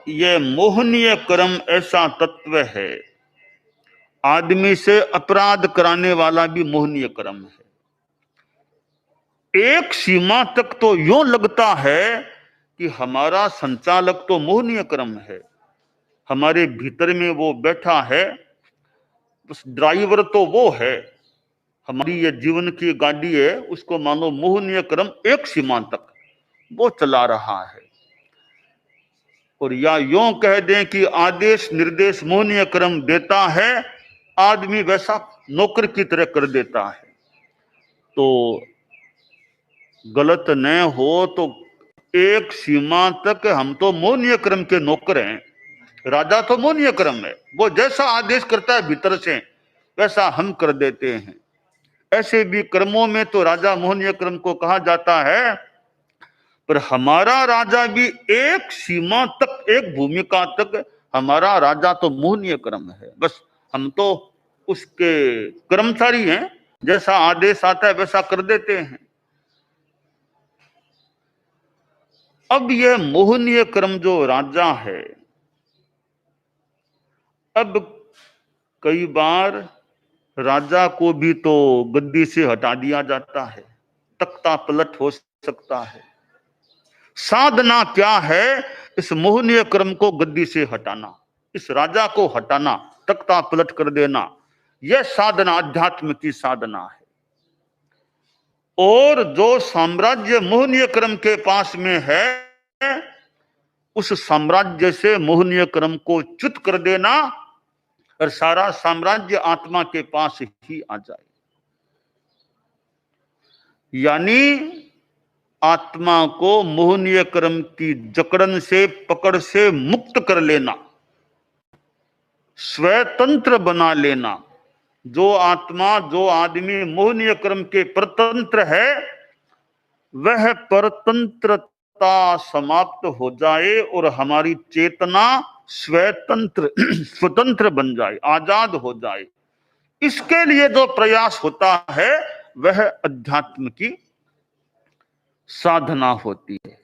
ये मोहनीय कर्म ऐसा तत्व है, आदमी से अपराध कराने वाला भी मोहनीय कर्म है। एक सीमा तक तो यूं लगता है कि हमारा संचालक तो मोहनीय कर्म है, हमारे भीतर में वो बैठा है, उस ड्राइवर तो वो है, हमारी ये जीवन की गाड़ी है, उसको मानो मोहनीय कर्म एक सीमा तक वो चला रहा है। और या यूं कह दें कि आदेश निर्देश मोहनीय कर्म देता है, आदमी वैसा नौकर की तरह कर देता है। तो गलत न हो तो एक सीमा तक हम तो मोहनीय कर्म के नौकर हैं, राजा तो मोहनीय कर्म है, वो जैसा आदेश करता है भीतर से वैसा हम कर देते हैं। ऐसे भी कर्मों में तो राजा मोहनीय कर्म को कहा जाता है, पर हमारा राजा भी एक सीमा तक, एक भूमिका तक हमारा राजा तो मोहनीय कर्म है, बस हम तो उसके कर्मचारी हैं, जैसा आदेश आता है वैसा कर देते हैं। अब यह मोहनीय कर्म जो राजा है, अब कई बार राजा को भी तो गद्दी से हटा दिया जाता है, तख्ता पलट हो सकता है। साधना क्या है? इस मोहनीय कर्म को गद्दी से हटाना, इस राजा को हटाना, तख्ता पलट कर देना, यह साधना अध्यात्म की साधना है। और जो साम्राज्य मोहनीय कर्म के पास में है, उस साम्राज्य से मोहनीय कर्म को च्युत कर देना और सारा साम्राज्य आत्मा के पास ही आ जाए। यानी आत्मा को मोहनीय कर्म की जकड़न से, पकड़ से मुक्त कर लेना, स्वतंत्र बना लेना। जो आत्मा, जो आदमी मोहनीय कर्म के परतंत्र है, वह परतंत्रता समाप्त हो जाए और हमारी चेतना स्वतंत्र स्वतंत्र बन जाए, आजाद हो जाए। इसके लिए जो प्रयास होता है वह अध्यात्म की साधना होती है।